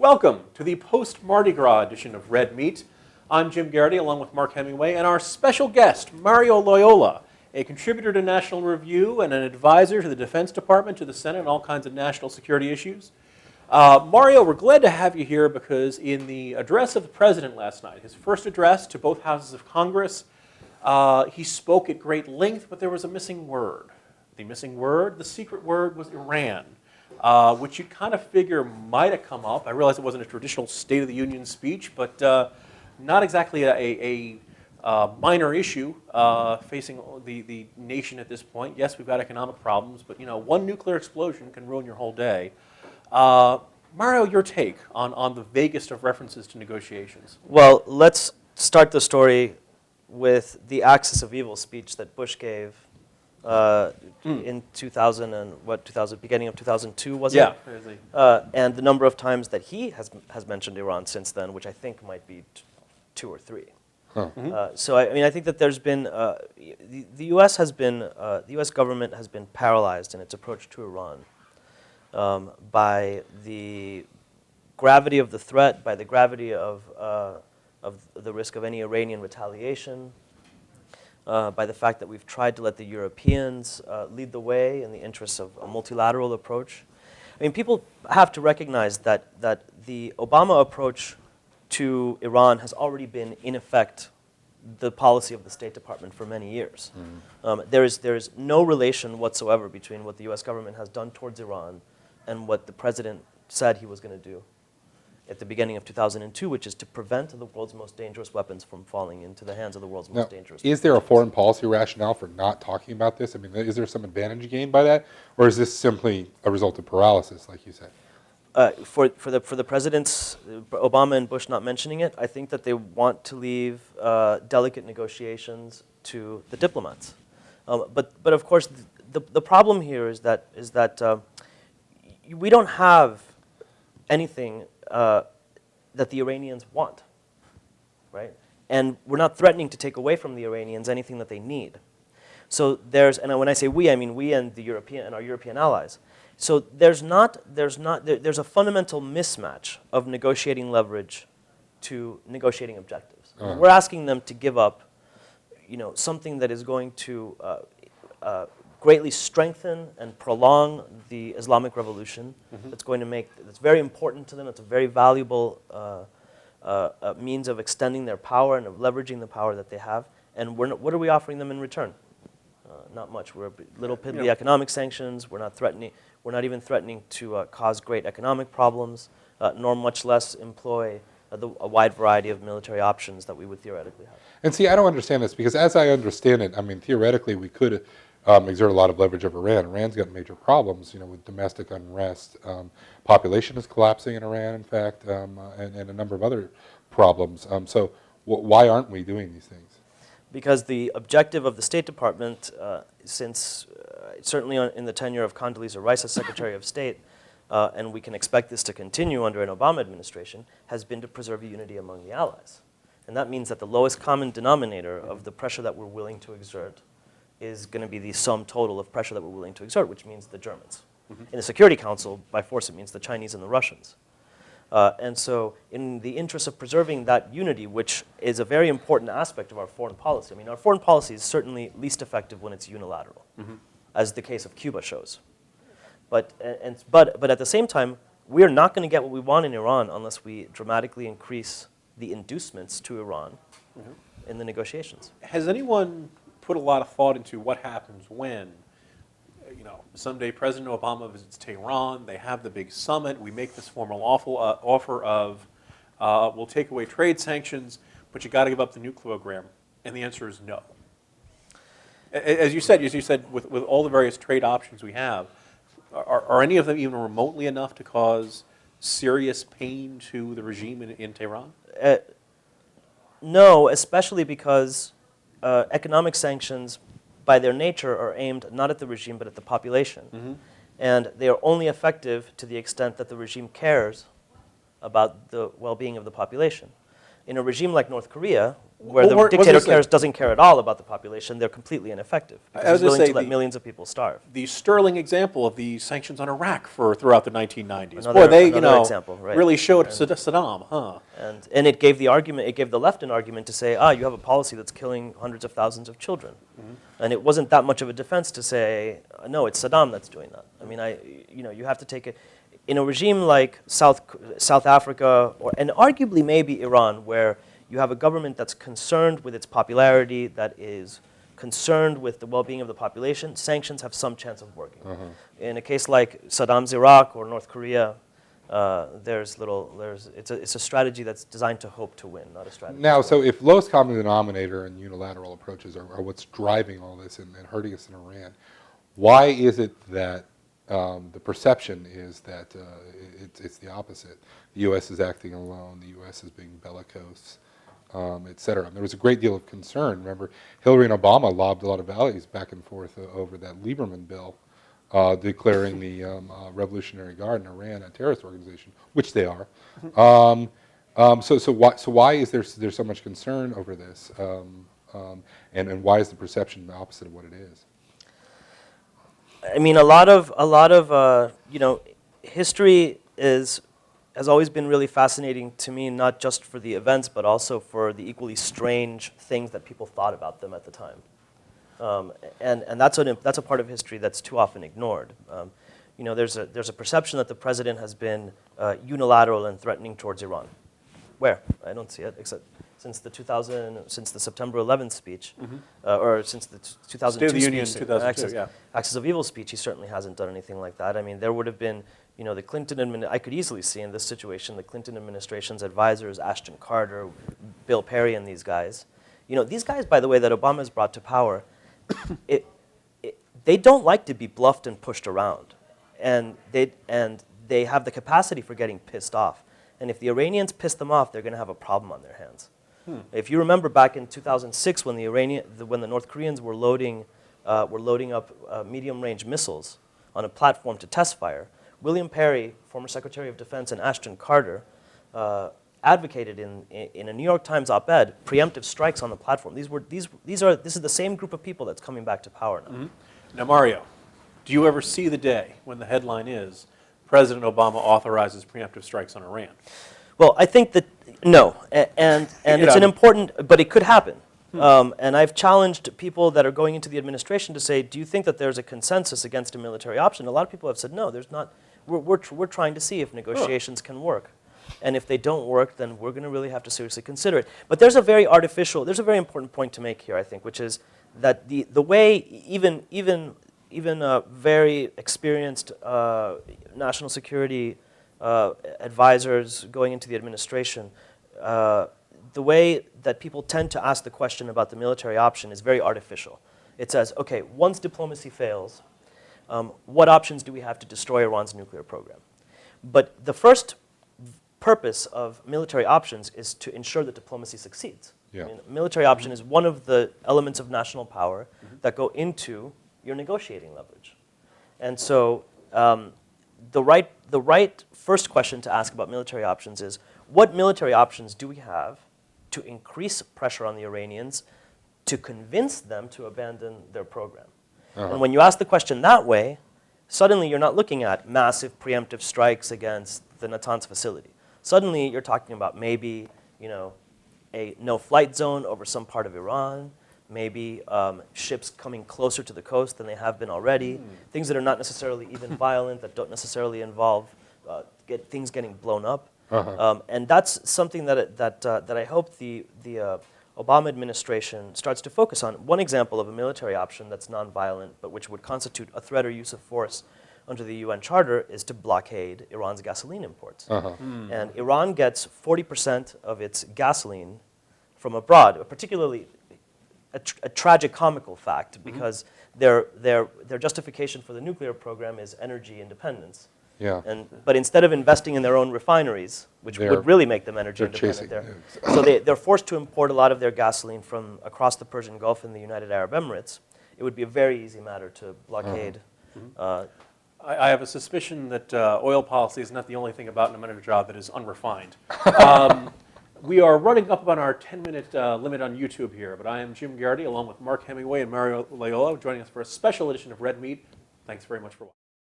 Welcome to the post-Mardi Gras edition of Red Meat. I'm Jim Geraghty along with Mark Hemingway and our special guest, Mario Loyola, a contributor to National Review and an advisor to the Defense Department, to the Senate, and all kinds of national security issues. Mario, we're glad to have you here because in the address of the President last night, his first address to both houses of Congress, he spoke at great length, but there was a missing word. The missing word, the secret word, was Iran. Which you kind of figure might have come up. I realize it wasn't a traditional State of the Union speech, but not exactly a minor issue facing the nation at this point. Yes, we've got economic problems, but one nuclear explosion can ruin your whole day. Mario, your take on the vaguest of references to negotiations. Well, let's start the story with the Axis of Evil speech that Bush gave in 2000 and beginning of 2002, was it? Yeah. And the number of times that he has mentioned Iran since then, which I think might be 2 or 3. Huh. So I think that there's been the U.S. the U.S. government has been paralyzed in its approach to Iran by the gravity of the threat, by the gravity of the risk of any Iranian retaliation. By the fact that we've tried to let the Europeans lead the way in the interests of a multilateral approach. I mean, people have to recognize that the Obama approach to Iran has already been, in effect, the policy of the State Department for many years. Mm-hmm. There is no relation whatsoever between what the U.S. government has done towards Iran and what the president said he was going to do at the beginning of 2002, which is to prevent the world's most dangerous weapons from falling into the hands of the world's most dangerous weapons. Is there a foreign policy rationale for not talking about this? I mean, is there some advantage gained by that? Or is this simply a result of paralysis, like you said? For the presidents, Obama and Bush not mentioning it, I think that they want to leave delicate negotiations to the diplomats. But of course, the problem here is that we don't have anything that the Iranians want, right? And we're not threatening to take away from the Iranians anything that they need. So and when I say we, I mean we and our European allies. So there's a fundamental mismatch of negotiating leverage to negotiating objectives. Uh-huh. We're asking them to give up, something that is going to greatly strengthen and prolong the Islamic Revolution. Mm-hmm. That's very important to them. It's a very valuable means of extending their power and of leveraging the power that they have. And what are we offering them in return? Not much. We're little piddly economic sanctions. We're not even threatening to cause great economic problems, nor much less employ a wide variety of military options that we would theoretically have. And see, I don't understand this because as I understand it, I mean, theoretically we could exert a lot of leverage over Iran. Iran's got major problems, with domestic unrest. Population is collapsing in Iran, in fact, and a number of other problems. So why aren't we doing these things? Because the objective of the State Department, since certainly in the tenure of Condoleezza Rice as Secretary of State, and we can expect this to continue under an Obama administration, has been to preserve unity among the allies. And that means that the lowest common denominator of the pressure that we're willing to exert is going to be the sum total of pressure that we're willing to exert, which means the Germans. Mm-hmm. In the Security Council, by force, it means the Chinese and the Russians. And so in the interest of preserving that unity, which is a very important aspect of our foreign policy, I mean, our foreign policy is certainly least effective when it's unilateral, mm-hmm. as the case of Cuba shows. But at the same time, we are not going to get what we want in Iran unless we dramatically increase the inducements to Iran mm-hmm. in the negotiations. Has anyone put a lot of thought into what happens when, someday President Obama visits Tehran, they have the big summit, we make this formal offer of, we'll take away trade sanctions, but you got to give up the nuclear program, and the answer is no. As you said, with all the various trade options we have, are any of them even remotely enough to cause serious pain to the regime in Tehran? No, especially because economic sanctions, by their nature, are aimed not at the regime but at the population. Mm-hmm. And they are only effective to the extent that the regime cares about the well-being of the population. In a regime like North Korea, where the Well, dictator doesn't care at all about the population, they're completely ineffective. Because he's willing to let millions of people starve. The sterling example of the sanctions on Iraq throughout the 1990s. Another- Boy, they another example, right. really showed Saddam, huh? And it gave the left an argument to say, you have a policy that's killing hundreds of thousands of children. And it wasn't that much of a defense to say, no, it's Saddam that's doing that. I mean, you have to take it. In a regime like South Africa, and arguably maybe Iran, where you have a government that's concerned with its popularity, that is concerned with the well-being of the population, sanctions have some chance of working. In a case like Saddam's Iraq or North Korea, it's a strategy that's designed to hope to win, not a strategy. Now, so if lowest common denominator and unilateral approaches are what's driving all this and hurting us in Iran, why is it that the perception is that it's the opposite? The U.S. is acting alone, the U.S. is being bellicose, et cetera. And there was a great deal of concern. Remember, Hillary and Obama lobbed a lot of values back and forth over that Lieberman bill, declaring the Revolutionary Guard in Iran a terrorist organization, which they are. So why is there so much concern over this, and why is the perception the opposite of what it is? I mean, a lot of history has always been really fascinating to me, not just for the events, but also for the equally strange things that people thought about them at the time. And that's a part of history that's too often ignored. There's a perception that the president has been unilateral and threatening towards Iran. Where? I don't see it, except since the September 11th speech, or since the 2002 State of the Union speech, 2002, Axis of Evil speech. He certainly hasn't done anything like that. I mean, there would have been, the Clinton I could easily see in this situation the Clinton administration's advisors, Ashton Carter, Bill Perry, and these guys. These guys, by the way, that Obama has brought to power, they don't like to be bluffed and pushed around, and they have the capacity for getting pissed off. And if the Iranians piss them off, they're going to have a problem on their hands. If you remember back in 2006 when the North Koreans were loading up medium-range missiles on a platform to test fire, William Perry, former Secretary of Defense, and Ashton Carter advocated in a New York Times op-ed preemptive strikes on the platform. This is the same group of people that's coming back to power now. Now, Mario, do you ever see the day when the headline is President Obama authorizes preemptive strikes on Iran? Well, I think that no, and it's an important, but it could happen. And I've challenged people that are going into the administration to say, do you think that there's a consensus against a military option? A lot of people have said, no, there's not. We're trying to see if negotiations can work. And if they don't work, then we're going to really have to seriously consider it. But there's a very important point to make here, I think, which is that the way even very experienced national security advisors going into the administration, the way that people tend to ask the question about the military option is very artificial. It says, okay, once diplomacy fails, what options do we have to destroy Iran's nuclear program? But the first purpose of military options is to ensure that diplomacy succeeds. Yeah. I mean, military option is one of the elements of national power that go into your negotiating leverage. And so the right first question to ask about military options is, what military options do we have to increase pressure on the Iranians to convince them to abandon their program? And when you ask the question that way, suddenly you're not looking at massive preemptive strikes against the Natanz facility. Suddenly you're talking about maybe, a no-flight zone over some part of Iran, maybe ships coming closer to the coast than they have been already, things that are not necessarily even violent, that don't necessarily involve things getting blown up. And that's something that I hope the Obama administration starts to focus on. One example of a military option that's nonviolent, but which would constitute a threat or use of force under the UN Charter, is to blockade Iran's gasoline imports. And Iran gets 40% of its gasoline from abroad, particularly a tragicomical fact, because their justification for the nuclear program is energy independence. Yeah. But instead of investing in their own refineries, which would really make them energy independent, so they're forced to import a lot of their gasoline from across the Persian Gulf and the United Arab Emirates. It would be a very easy matter to blockade. I have a suspicion that oil policy is not the only thing about an Ahmadinejad that is unrefined. We are running up on our 10-minute limit on YouTube here, but I am Jim Geraghty along with Mark Hemingway and Mario Loyola joining us for a special edition of Red Meat. Thanks very much for watching.